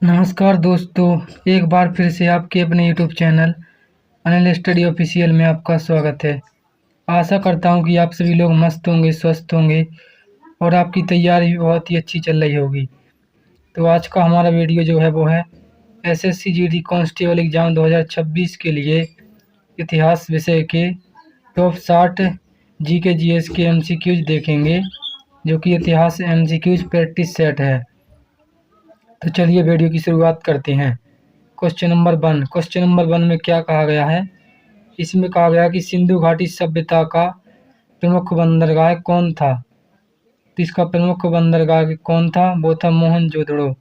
नमस्कार दोस्तों, एक बार फिर से आपके अपने YouTube channel Anil study official में आपका स्वागत है। आशा करता हूं कि आप सभी लोग मस्त होंगे, स्वस्थ होंगे और आपकी तैयारी भी बहुत ही अच्छी चल रही होगी। तो आज का हमारा वीडियो जो है वो है एसएससी जीडी कांस्टेबल एग्ज़ाम 2026 के लिए इतिहास विषय के टॉप 60 जीके जीएस के एमसीक्यूज देखेंगे, जो कि इतिहास एमसीक्यूज प्रैक्टिस सेट है। तो चलिए वीडियो की शुरुआत करते हैं। क्वेश्चन नंबर वन में क्या कहा गया है? इसमें कहा गया कि सिंधु घाटी सभ्यता का प्रमुख बंदरगाह कौन था? तो इसका प्रमुख बंदरगाह कौन था? वो था मोहनजोदड़ो,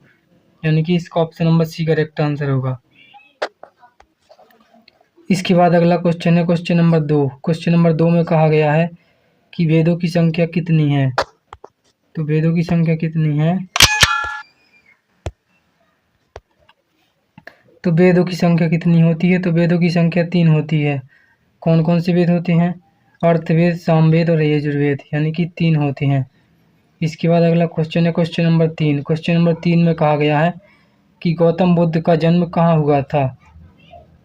यानी कि इसका option number C correct answer होगा। इसके बाद अगला क्वेश्चन है क्वेश्चन नंबर दो में कहा गया है कि वेदों की संख्या कितनी है? तो वेदों की संख्या कितनी है? तो वेदों की संख्या कितनी होती है? तो वेदों की संख्या 3 होती है। कौन कौन से वेद होते हैं? अर्थवेद, सामवेद और यजुर्वेद, यानी कि 3 होते हैं। इसके बाद अगला क्वेश्चन है क्वेश्चन नंबर 3 में कहा गया है कि गौतम बुद्ध का जन्म कहाँ हुआ था?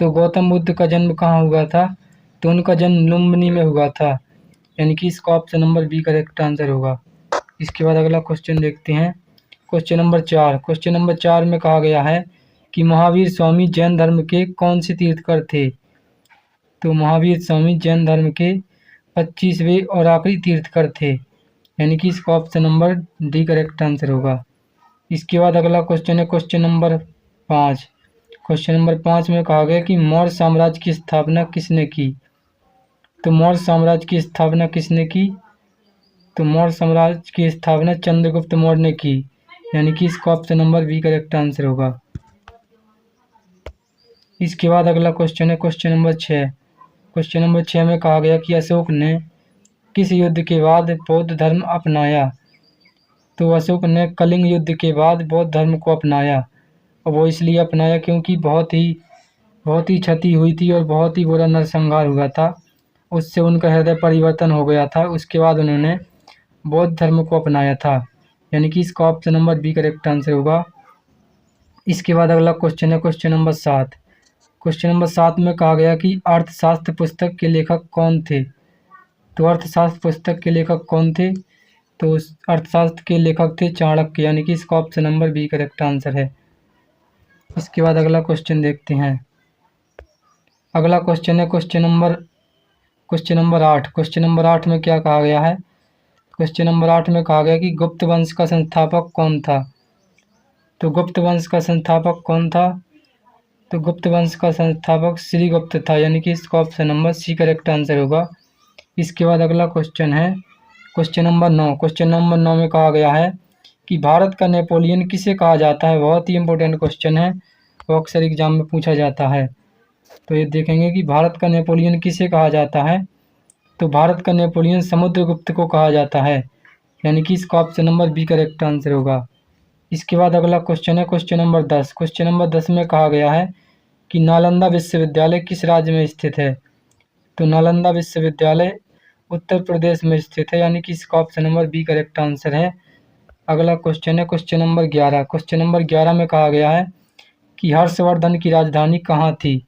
तो गौतम बुद्ध का जन्म कहाँ हुआ था? तो उनका जन्म लुम्बिनी में हुआ था, यानी कि इसका option number B correct answer होगा। इसके बाद अगला क्वेश्चन देखते हैं क्वेश्चन नंबर 4 में कहा गया है कि महावीर स्वामी जैन धर्म के कौन से तीर्थकर थे? तो महावीर स्वामी जैन धर्म के 25वें और आखिरी तीर्थकर थे, यानी कि इसका option number D correct answer होगा। इसके बाद अगला क्वेश्चन है क्वेश्चन नंबर 5 में कहा गया कि मौर्य साम्राज्य की स्थापना किसने की? तो मौर्य साम्राज्य की स्थापना किसने की? तो मौर्य साम्राज्य की स्थापना चंद्रगुप्त मौर्य ने की, यानी कि इसका option number B correct answer होगा। इसके बाद अगला क्वेश्चन है क्वेश्चन नंबर 6 में कहा गया कि अशोक ने किस युद्ध के बाद बौद्ध धर्म अपनाया? तो अशोक ने कलिंग युद्ध के बाद बौद्ध धर्म को अपनाया, और वो इसलिए अपनाया क्योंकि बहुत ही क्षति हुई थी और बहुत ही बुरा नरसंहार हुआ था। उससे उनका हृदय परिवर्तन हो गया था। उसके बाद उन्होंने बौद्ध धर्म को अपनाया था, यानी कि इसका option number B correct answer होगा। इसके बाद अगला क्वेश्चन है क्वेश्चन नंबर 7 में कहा गया कि अर्थशास्त्र पुस्तक के लेखक कौन थे? तो अर्थशास्त्र पुस्तक के लेखक कौन थे? तो अर्थशास्त्र के लेखक थे चाणक्य, यानी कि इसका option number B correct answer है। इसके बाद अगला क्वेश्चन देखते हैं। अगला क्वेश्चन है क्वेश्चन नंबर 8 में क्या कहा गया है? क्वेश्चन नंबर 8 में कहा गया कि गुप्त वंश का संस्थापक कौन था? तो गुप्त वंश का संस्थापक कौन था? तो गुप्त वंश का संस्थापक श्रीगुप्त था, यानी कि इसका option number C correct answer होगा। इसके बाद अगला क्वेश्चन है क्वेश्चन नंबर 9 में कहा गया है कि भारत का नेपोलियन किसे कहा जाता है? बहुत ही इंपॉर्टेंट क्वेश्चन है, वो अक्सर एग्जाम में पूछा जाता है। तो ये देखेंगे कि भारत का नेपोलियन किसे कहा जाता है। तो भारत का नेपोलियन समुद्रगुप्त को कहा जाता है, यानी कि इसका option number B correct answer होगा। इसके बाद अगला क्वेश्चन है क्वेश्चन नंबर 10 में कहा गया है कि नालंदा विश्वविद्यालय किस राज्य में स्थित है? तो नालंदा विश्वविद्यालय उत्तर प्रदेश में स्थित है, यानी कि इसका option number B correct answer है। अगला क्वेश्चन है क्वेश्चन नंबर 11 में कहा गया है कि हर्षवर्धन की राजधानी कहाँ थी?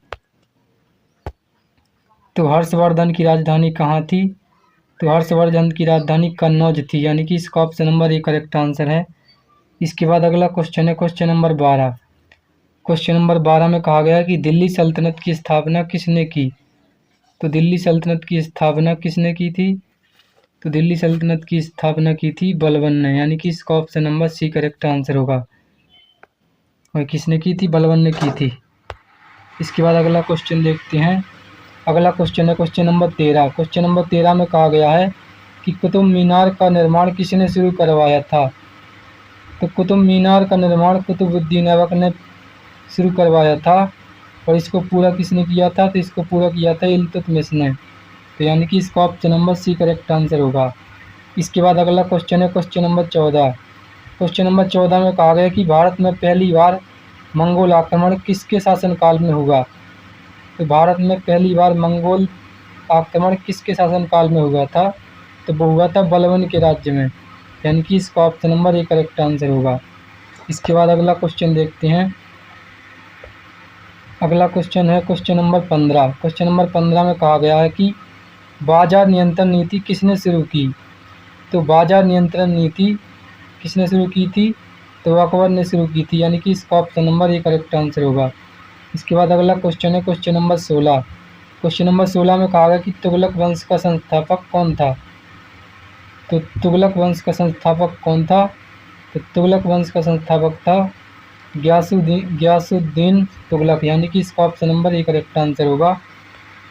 तो हर्षवर्धन की राजधानी कहाँ थी? तो हर्षवर्धन की राजधानी कन्नौज थी, यानी कि इसका option number A correct answer है। इसके बाद अगला क्वेश्चन है क्वेश्चन नंबर 12 में कहा गया कि दिल्ली सल्तनत की स्थापना किसने की? तो दिल्ली सल्तनत की स्थापना किसने की थी? तो दिल्ली सल्तनत की स्थापना की थी बलबन ने, यानी कि इसका option number C correct answer होगा। और किसने की थी? बलबन ने की थी। इसके बाद अगला क्वेश्चन देखते हैं। अगला क्वेश्चन है क्वेश्चन नंबर 13 में कहा गया है कि कुतुब मीनार का निर्माण किसने शुरू करवाया था? तो कुतुब मीनार का निर्माण कुतुबुद्दीन ऐबक ने शुरू करवाया था, और इसको पूरा किसने किया था? तो इसको पूरा किया था इल्तुतमिश ने, तो यानी कि इसका option number C correct answer होगा। इसके बाद अगला क्वेश्चन है क्वेश्चन नंबर 14 में कहा गया कि भारत में पहली बार मंगोल आक्रमण किसके शासनकाल में हुआ? तो भारत में पहली बार मंगोल आक्रमण किसके शासनकाल में हुआ था? तो वो हुआ था बलबन के राज्य में, यानी कि इसका option number A correct answer होगा। इसके बाद अगला क्वेश्चन देखते हैं। अगला क्वेश्चन है क्वेश्चन नंबर 15। क्वेश्चन नंबर 15 में कहा गया है कि बाजार नियंत्रण नीति किसने शुरू की। तो बाजार नियंत्रण नीति किसने शुरू की थी, तो अकबर ने शुरू की थी, यानी कि इसका option number A correct answer होगा। इसके बाद अगला क्वेश्चन है क्वेश्चन नंबर 16। क्वेश्चन नंबर 16 में कहा गया कि तुगलक वंश का संस्थापक कौन था। तो तुगलक वंश का संस्थापक कौन था, तो तुगलक वंश का संस्थापक था गयासुद्दीन तुगलक, यानी कि इसका option number A correct answer होगा।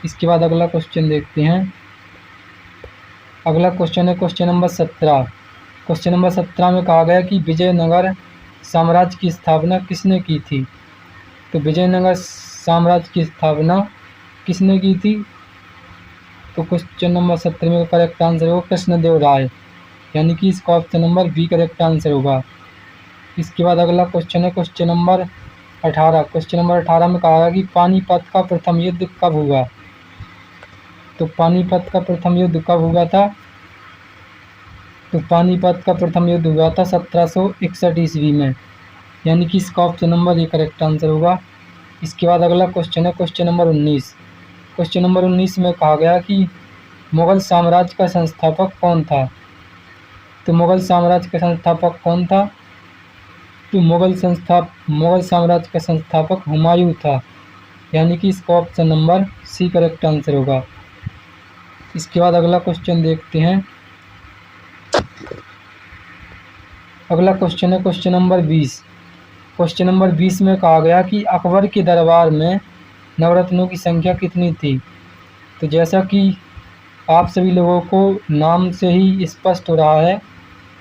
इसके बाद अगला क्वेश्चन देखते हैं। अगला क्वेश्चन है क्वेश्चन नंबर 17। क्वेश्चन नंबर 17 में कहा गया कि विजयनगर साम्राज्य की स्थापना किसने की थी। तो विजयनगर साम्राज्य की स्थापना किसने की थी, तो क्वेश्चन नंबर 17 में करेक्ट आंसर होगा कृष्णदेव राय, यानी कि इसका option number B correct answer होगा। इसके बाद अगला क्वेश्चन है क्वेश्चन नंबर 18। क्वेश्चन नंबर 18 में कहा गया कि पानीपत का प्रथम युद्ध कब हुआ। तो पानीपत का प्रथम युद्ध कब हुआ था, तो पानीपत का प्रथम युद्ध हुआ था 1761 ईस्वी में, यानी कि इसका ऑप्शन नंबर ये करेक्ट आंसर होगा। इसके बाद अगला क्वेश्चन है क्वेश्चन नंबर 19। क्वेश्चन नंबर 19 में कहा गया कि मुगल साम्राज्य का संस्थापक कौन था। तो मुगल साम्राज्य का संस्थापक कौन था, तो मुगल साम्राज्य का संस्थापक हुमायूं था, यानी कि इसका option number C correct answer होगा। इसके बाद अगला क्वेश्चन देखते हैं। अगला क्वेश्चन है क्वेश्चन नंबर 20। क्वेश्चन नंबर 20 में कहा गया कि अकबर के दरबार में नवरत्नों की संख्या कितनी थी। तो जैसा कि आप सभी लोगों को नाम से ही स्पष्ट हो रहा है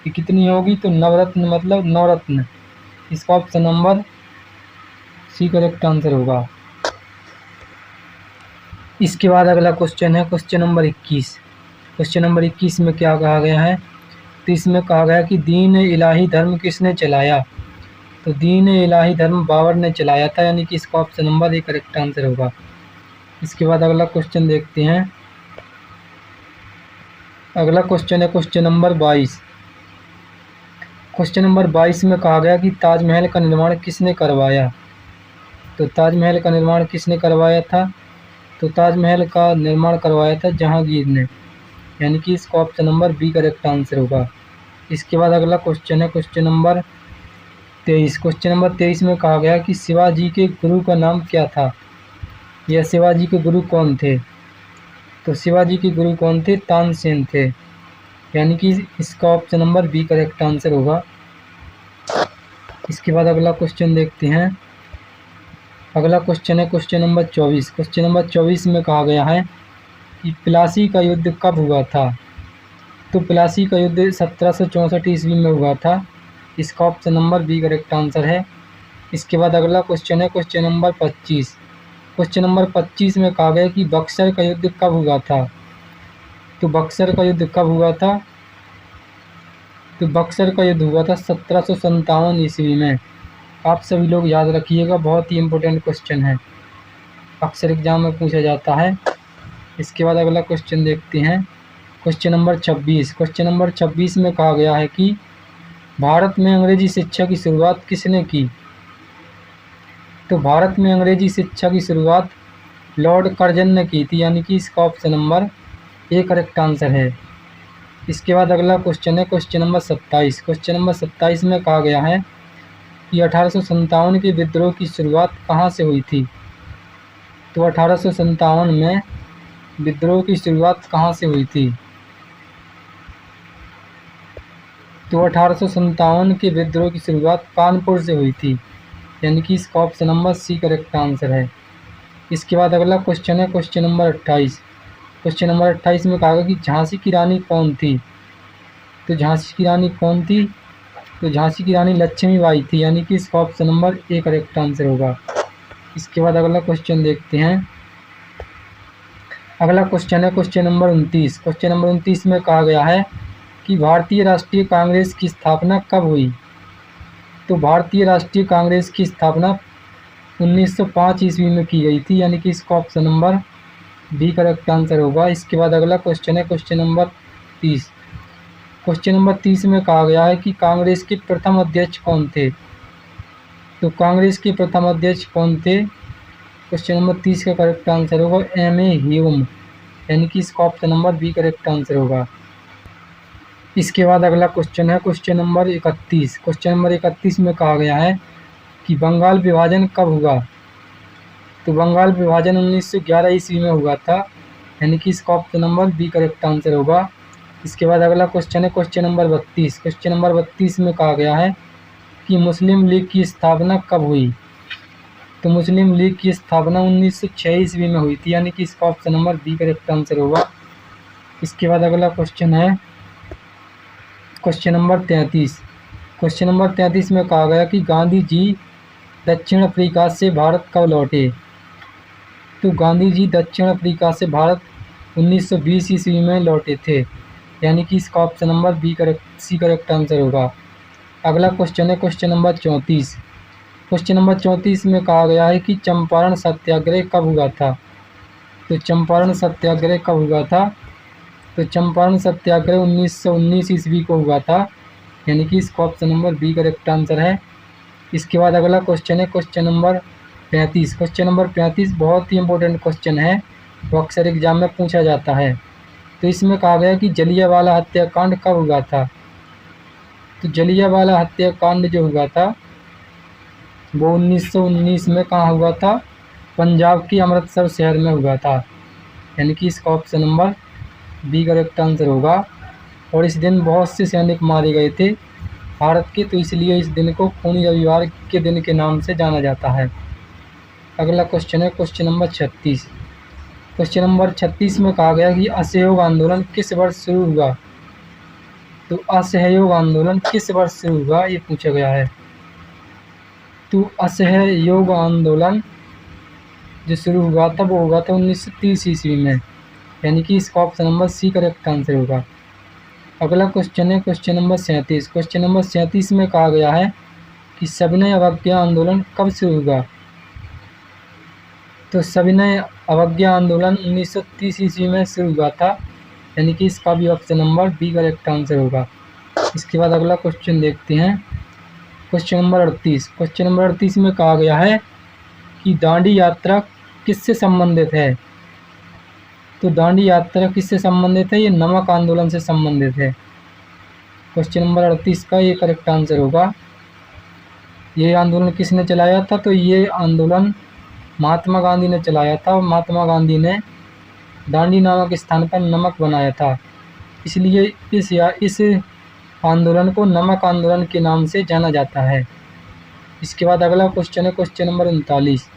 कि कितनी होगी, तो नवरत्न मतलब नवरत्न, इसका option number C correct answer होगा। इसके बाद अगला क्वेश्चन है क्वेश्चन नंबर 21। क्वेश्चन नंबर 21 में क्या कहा गया है, तो इसमें कहा गया कि दीन इलाही धर्म किसने चलाया। तो दीन इलाही धर्म बाबर ने चलाया था, यानी कि इसका option number A correct answer होगा। इसके बाद अगला क्वेश्चन देखते हैं। अगला क्वेश्चन है क्वेश्चन नंबर 22। क्वेश्चन नंबर 22 में कहा गया कि ताजमहल का निर्माण किसने करवाया। तो ताजमहल का निर्माण किसने करवाया था, तो ताजमहल का निर्माण करवाया था जहांगीर ने, यानी कि इसका option number B correct answer होगा। इसके बाद अगला क्वेश्चन है क्वेश्चन नंबर 23। क्वेश्चन नंबर 23 में कहा गया कि शिवाजी के गुरु का नाम क्या था, या शिवाजी के गुरु कौन थे। तो शिवाजी के गुरु कौन थे, तानसेन थे, यानी कि इसका option number B correct answer होगा। इसके बाद अगला क्वेश्चन देखते हैं। अगला क्वेश्चन है क्वेश्चन नंबर 24। क्वेश्चन नंबर 24 में कहा गया है कि प्लासी का युद्ध कब हुआ था। तो प्लासी का युद्ध 1764 ईस्वी में हुआ था, इसका option number B correct answer है। इसके बाद अगला क्वेश्चन है क्वेश्चन नंबर 25। क्वेश्चन नंबर 25 में कहा गया कि बक्सर का युद्ध कब हुआ था। तो बक्सर का युद्ध कब हुआ था, तो बक्सर का युद्ध हुआ था 1757 ईस्वी में। आप सभी लोग याद रखिएगा, बहुत ही इम्पोर्टेंट क्वेश्चन है, अक्सर एग्जाम में पूछा जाता है। इसके बाद अगला क्वेश्चन देखते हैं। Question number 26। क्वेश्चन नंबर 26 में कहा गया है कि भारत में अंग्रेजी शिक्षा की शुरुआत किसने की। तो भारत में अंग्रेजी शिक्षा की शुरुआत लॉर्ड कर्जन ने की थी, यानी कि इसका option number A correct answer है। इसके बाद अगला क्वेश्चन है क्वेश्चन नंबर 27। क्वेश्चन नंबर 27 में कहा गया है कि 1857 के विद्रोह की शुरुआत कहाँ से हुई थी। तो 1857 में विद्रोह की शुरुआत कहाँ से हुई थी, तो 1857 के विद्रोह की शुरुआत कानपुर से हुई थी, यानी कि इसका option number C correct answer है। इसके बाद अगला क्वेश्चन है क्वेश्चन नंबर 28। क्वेश्चन नंबर 28 में कहा गया कि झांसी की रानी कौन थी। तो झांसी की रानी कौन थी, तो झांसी की रानी लक्ष्मीबाई थी, यानी कि इसका option number A correct answer होगा। इसके बाद अगला क्वेश्चन देखते हैं। अगला क्वेश्चन है क्वेश्चन नंबर 29। क्वेश्चन नंबर 29 में कहा गया है कि भारतीय राष्ट्रीय कांग्रेस की स्थापना कब हुई। तो भारतीय राष्ट्रीय कांग्रेस की स्थापना 1905 ईस्वी में की गई थी, यानी कि इसका option number B correct answer होगा। इसके बाद अगला क्वेश्चन है क्वेश्चन नंबर 30। क्वेश्चन नंबर 30 में कहा गया है कि कांग्रेस के प्रथम अध्यक्ष कौन थे। तो कांग्रेस के प्रथम अध्यक्ष कौन थे? क्वेश्चन नंबर 30 का करेक्ट आंसर होगा M.A. ह्यूम, यानी कि इसका option number B correct answer होगा। इसके बाद अगला क्वेश्चन है क्वेश्चन नंबर 31। क्वेश्चन नंबर 31 में कहा गया है कि बंगाल विभाजन कब हुआ? तो बंगाल विभाजन 1911 ईस्वी में हुआ था, यानी कि इसका option number B correct answer होगा। इसके बाद अगला क्वेश्चन है क्वेश्चन नंबर 32। क्वेश्चन नंबर 32 में कहा गया है कि मुस्लिम लीग की स्थापना कब हुई? तो मुस्लिम लीग की स्थापना 1906 ईस्वी में हुई थी, यानी कि इसका option number B correct answer होगा। इसके बाद अगला क्वेश्चन है क्वेश्चन नंबर 33। क्वेश्चन नंबर 33 में कहा गया कि गांधी जी दक्षिण अफ्रीका से भारत कब लौटे? तो गांधी जी दक्षिण अफ्रीका से भारत 1920 ईस्वी में लौटे थे, यानी कि इसका option number C correct answer होगा। अगला क्वेश्चन है क्वेश्चन नंबर 34। क्वेश्चन नंबर 34 में कहा गया है कि चंपारण सत्याग्रह कब हुआ था? तो चंपारण सत्याग्रह कब हुआ था? तो चंपारण सत्याग्रह 1919 ईस्वी को हुआ था, यानी कि इसका option number B correct answer है। इसके बाद अगला क्वेश्चन है क्वेश्चन नंबर 35। क्वेश्चन नंबर 35 बहुत ही इंपॉर्टेंट क्वेश्चन है, वो अक्सर एग्जाम में पूछा जाता है। तो इसमें कहा गया कि जलियांवाला हत्याकांड कब हुआ था? तो जलियांवाला हत्याकांड जो हुआ था वो 1919 में कहाँ हुआ था? पंजाब के अमृतसर शहर में हुआ था, यानी कि इसका option number B correct answer होगा। और इस दिन बहुत से सैनिक मारे गए थे भारत के, तो इसलिए इस दिन को खूनी रविवार के दिन के नाम से जाना जाता है। अगला क्वेश्चन है क्वेश्चन नंबर 36। क्वेश्चन नंबर 36 में कहा गया कि असहयोग आंदोलन किस वर्ष शुरू हुआ? तो असहयोग आंदोलन किस वर्ष शुरू हुआ, ये पूछा गया है। तो असहयोग आंदोलन जो शुरू हुआ था वो हुआ था 1930 ईस्वी में, यानी कि इसका option number C correct answer होगा। अगला क्वेश्चन है क्वेश्चन नंबर 37। क्वेश्चन नंबर 37 में कहा गया है कि सविनय अवज्ञा आंदोलन कब शुरू हुआ? तो सविनय अवज्ञा आंदोलन 1930 ईस्वी में शुरू हुआ था, यानी कि इसका भी option number B correct answer होगा। इसके बाद अगला क्वेश्चन देखते हैं क्वेश्चन नंबर 38। क्वेश्चन नंबर 38 में कहा गया है कि दांडी यात्रा किससे संबंधित है? तो दांडी यात्रा किससे संबंधित है? ये नमक आंदोलन से संबंधित है। क्वेश्चन नंबर 38 का ये करेक्ट आंसर होगा। ये आंदोलन किसने चलाया था? तो ये आंदोलन महात्मा गांधी ने चलाया था। महात्मा गांधी ने दांडी नामक स्थान पर नमक बनाया था, इसलिए इस आंदोलन को नमक आंदोलन के नाम से जाना जाता है। इसके बाद अगला क्वेश्चन है क्वेश्चन नंबर 39।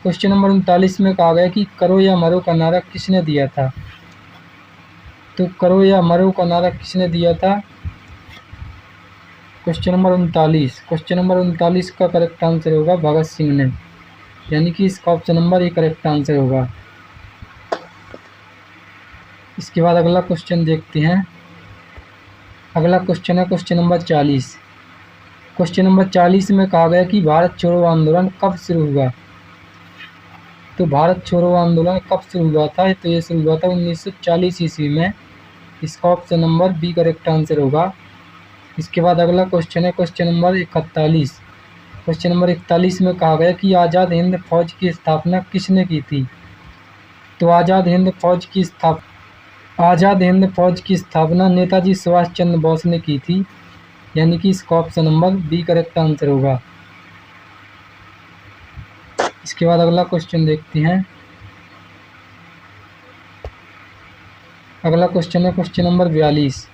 क्वेश्चन नंबर 39 में कहा गया कि करो या मरो का नारा किसने दिया था? तो करो या मरो का नारा किसने दिया था? Question number 39। क्वेश्चन नंबर 39 का करेक्ट आंसर होगा भगत सिंह ने, यानी कि इसका option number A correct answer होगा। इसके बाद अगला क्वेश्चन देखते हैं। अगला क्वेश्चन है क्वेश्चन नंबर 40। क्वेश्चन नंबर 40 में कहा गया कि भारत छोड़ो आंदोलन कब शुरू हुआ? तो भारत छोड़ो आंदोलन कब शुरू हुआ था? तो ये शुरू हुआ था 1940 ईस्वी में, इसका option number B correct answer होगा। इसके बाद अगला क्वेश्चन है क्वेश्चन नंबर 41। क्वेश्चन नंबर 41 में कहा गया कि आज़ाद हिंद फौज की स्थापना किसने की थी? तो आज़ाद हिंद फौज की स्थापना नेताजी सुभाष चंद्र बोस ने की थी, यानी कि इसका option number B correct answer होगा। इसके बाद अगला क्वेश्चन देखते हैं। अगला क्वेश्चन है क्वेश्चन नंबर 42।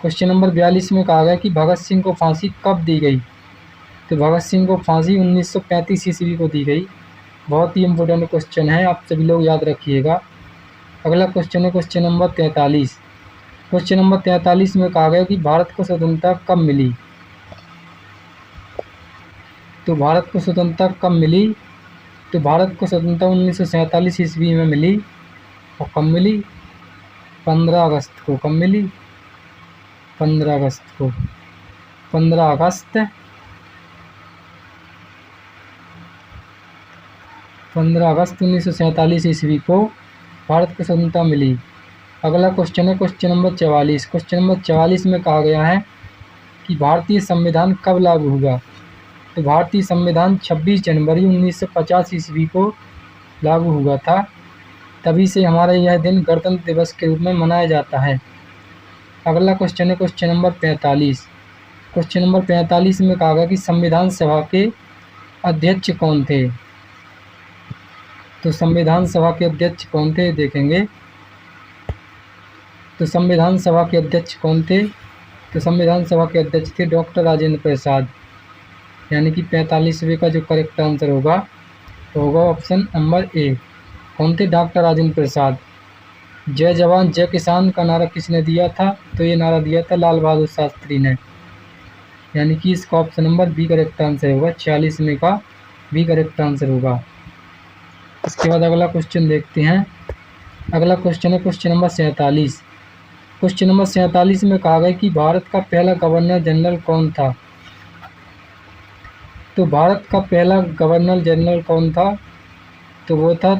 क्वेश्चन नंबर 42 में कहा गया कि भगत सिंह को फांसी कब दी गई? तो भगत सिंह को फांसी 1935 ईस्वी को दी गई। बहुत ही इंपॉर्टेंट क्वेश्चन है, आप सभी लोग याद रखिएगा। अगला क्वेश्चन है क्वेश्चन नंबर 43। क्वेश्चन नंबर 43 में कहा गया कि भारत को स्वतंत्रता कब मिली? तो भारत को स्वतंत्रता कब मिली? तो भारत को स्वतंत्रता 1947 ईस्वी में मिली। और कब मिली? 15 अगस्त को। कब मिली? 15 अगस्त को। 15 अगस्त 1947 ईस्वी को भारत को स्वतंत्रता मिली। अगला क्वेश्चन है क्वेश्चन नंबर 44। क्वेश्चन नंबर 44 में कहा गया है कि भारतीय संविधान कब लागू हुआ? तो भारतीय संविधान 26 जनवरी 1950 ईस्वी को लागू हुआ था। तभी से हमारा यह दिन गणतंत्र दिवस के रूप में मनाया जाता है। अगला क्वेश्चन है क्वेश्चन नंबर 45। क्वेश्चन नंबर 45 में कहा गया कि संविधान सभा के अध्यक्ष कौन थे। तो संविधान सभा के अध्यक्ष कौन थे देखेंगे। तो संविधान सभा के अध्यक्ष कौन थे। तो संविधान सभा के अध्यक्ष थे डॉक्टर राजेंद्र प्रसाद, यानी कि 45वें का जो करेक्ट आंसर होगा तो होगा ऑप्शन नंबर ए। कौन थे? डॉक्टर राजेंद्र प्रसाद। जय जवान जय किसान का नारा किसने दिया था? तो ये नारा दिया था लाल बहादुर शास्त्री ने, यानी कि इसका option number B correct answer होगा। 46वें का बी करेक्ट आंसर होगा। इसके बाद अगला क्वेश्चन देखते हैं। अगला क्वेश्चन है क्वेश्चन नंबर 47। क्वेश्चन नंबर 47 में कहा गया कि भारत का पहला गवर्नर जनरल कौन था। तो भारत का पहला गवर्नर जनरल कौन था? तो वो था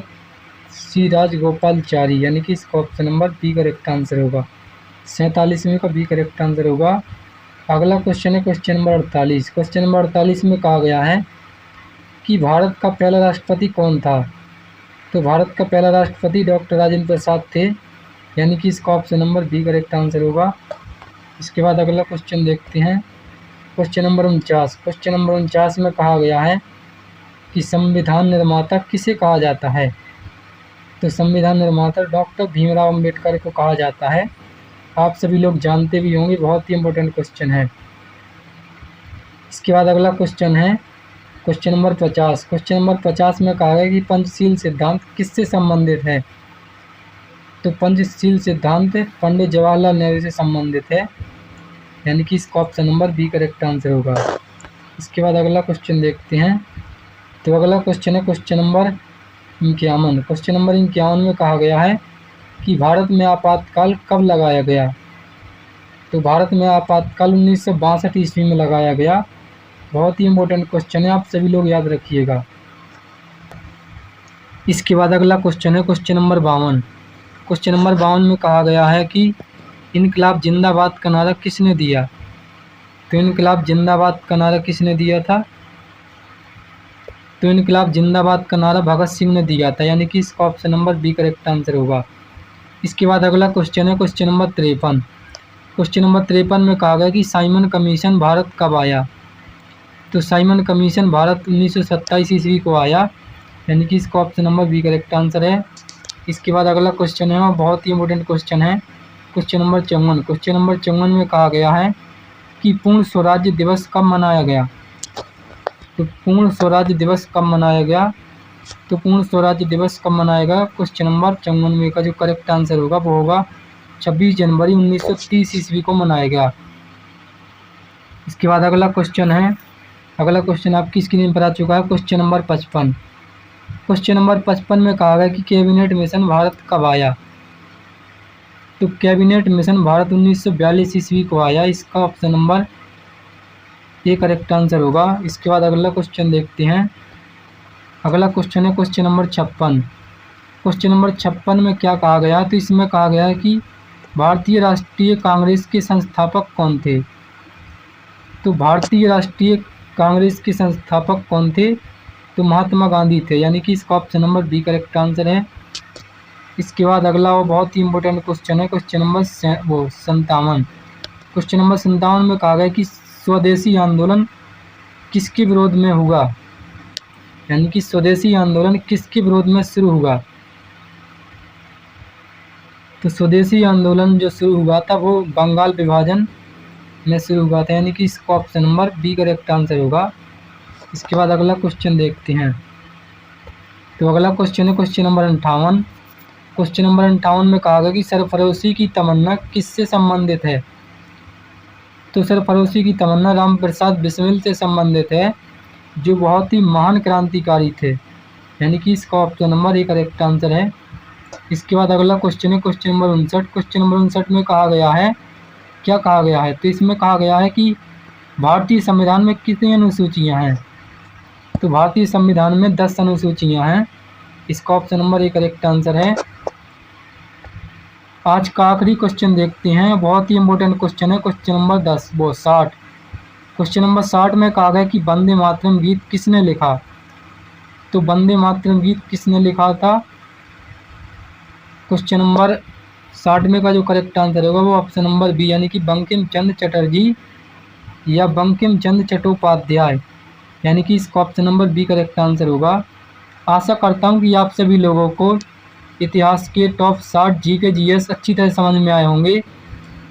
श्री राजगोपालाचारी, यानी कि इसका option number B correct answer होगा। 47वें का बी करेक्ट आंसर होगा। अगला क्वेश्चन है क्वेश्चन नंबर 48। क्वेश्चन नंबर 48 में कहा गया है कि भारत का पहला राष्ट्रपति कौन था। तो भारत का पहला राष्ट्रपति डॉक्टर राजेंद्र प्रसाद थे, यानी कि इसका option number B correct answer होगा। इसके बाद अगला क्वेश्चन देखते हैं क्वेश्चन नंबर 49। क्वेश्चन नंबर 49 में कहा गया है कि संविधान निर्माता किसे कहा जाता है। तो संविधान निर्माता डॉक्टर भीमराव अंबेडकर को कहा जाता है। आप सभी लोग जानते भी होंगे, बहुत ही इंपॉर्टेंट क्वेश्चन है। इसके बाद अगला क्वेश्चन है क्वेश्चन नंबर 50। क्वेश्चन नंबर 50 में कहा गया कि पंचशील सिद्धांत किससे संबंधित है। तो पंचशील सिद्धांत पंडित जवाहरलाल नेहरू से संबंधित है, यानी कि इसका option number B correct answer होगा। इसके बाद अगला क्वेश्चन देखते हैं। तो अगला क्वेश्चन है क्वेश्चन नंबर 51। क्वेश्चन नंबर 51 में कहा गया है कि भारत में आपातकाल कब लगाया गया। तो भारत में आपातकाल 1962 ईस्वी में लगाया गया। बहुत ही इंपॉर्टेंट क्वेश्चन है, आप सभी लोग याद रखिएगा। इसके बाद अगला क्वेश्चन है क्वेश्चन नंबर 52। क्वेश्चन नंबर 52 में कहा गया है कि इनकलाब जिंदाबाद का नारा किसने दिया। तो इनकलाब जिंदाबाद का नारा किसने दिया था। तो इनकलाब जिंदाबाद का नारा भगत सिंह ने दिया था, यानी कि इसका option number B correct answer होगा। इसके बाद अगला क्वेश्चन है क्वेश्चन नंबर 53। क्वेश्चन नंबर 53 में कहा गया कि साइमन कमीशन भारत कब आया। तो साइमन कमीशन भारत 1927 ईस्वी को आया, यानी कि इसका option number B correct answer है। इसके बाद अगला क्वेश्चन है, बहुत ही इंपॉर्टेंट क्वेश्चन है, क्वेश्चन नंबर 54। क्वेश्चन नंबर 54 में कहा गया है कि पूर्ण स्वराज्य दिवस कब मनाया गया। तो पूर्ण स्वराज्य दिवस कब मनाया गया। तो पूर्ण स्वराज्य दिवस कब मनाया गया। क्वेश्चन नंबर 54 का जो करेक्ट आंसर होगा वो होगा 26 जनवरी 1930 ईस्वी को मनाया गया। इसके बाद अगला क्वेश्चन है, अगला क्वेश्चन आपकी स्क्रीन पर आ चुका है, क्वेश्चन नंबर 55। क्वेश्चन नंबर 55 में कहा गया कि कैबिनेट मिशन भारत कब आया। तो कैबिनेट मिशन भारत 1942 ईस्वी को आया, इसका option number A correct answer होगा। इसके बाद अगला क्वेश्चन देखते हैं। अगला क्वेश्चन है क्वेश्चन नंबर 56। क्वेश्चन नंबर 56 में क्या कहा गया। तो इसमें कहा गया है कि भारतीय राष्ट्रीय कांग्रेस के संस्थापक कौन थे। तो भारतीय राष्ट्रीय कांग्रेस के संस्थापक कौन थे। तो महात्मा गांधी थे, यानी कि इसका option number B correct answer है। इसके बाद अगला वो बहुत ही इंपॉर्टेंट क्वेश्चन है, क्वेश्चन नंबर 57। क्वेश्चन नंबर 57 में कहा गया कि स्वदेशी आंदोलन किसके विरोध में हुआ, यानी कि स्वदेशी आंदोलन किसके विरोध में शुरू हुआ। तो स्वदेशी आंदोलन जो शुरू हुआ था वो बंगाल विभाजन में शुरू हुआ था, यानी कि इसका option number B correct answer होगा। इसके बाद अगला क्वेश्चन देखते हैं। तो अगला क्वेश्चन है क्वेश्चन नंबर 58। क्वेश्चन नंबर 58 में कहा गया कि सरफरोशी की तमन्ना किससे संबंधित है। तो सरफरोशी की तमन्ना राम प्रसाद बिस्मिल से संबंधित है, जो बहुत ही महान क्रांतिकारी थे, यानी कि इसका option number A correct answer है। इसके बाद अगला क्वेश्चन है क्वेश्चन नंबर 59। क्वेश्चन नंबर 59 में कहा गया है, क्या कहा गया है। तो इसमें कहा गया है कि भारतीय संविधान में कितनी अनुसूचियाँ हैं। तो भारतीय संविधान में 10 अनुसूचियाँ हैं, इसका option number A correct answer है। आज का आखिरी क्वेश्चन देखते हैं, बहुत ही इंपॉर्टेंट क्वेश्चन है, क्वेश्चन नंबर 10 वो 60। क्वेश्चन नंबर 60 में कहा गया कि वंदे मातरम गीत किसने लिखा। तो वंदे मातरम गीत किसने लिखा था। क्वेश्चन नंबर 60 में का जो करेक्ट आंसर होगा वो ऑप्शन नंबर बी यानी कि बंकिम चंद्र चटर्जी या बंकिम चंद्र चट्टोपाध्याय, यानी कि इसका option number B correct answer होगा। आशा करता हूँ कि आप सभी लोगों को इतिहास के टॉप 60 जीके जीएस अच्छी तरह समझ में आए होंगे।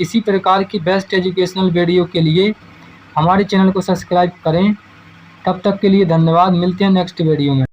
इसी प्रकार की बेस्ट एजुकेशनल वीडियो के लिए हमारे चैनल को सब्सक्राइब करें। तब तक के लिए धन्यवाद। मिलते हैं नेक्स्ट वीडियो में।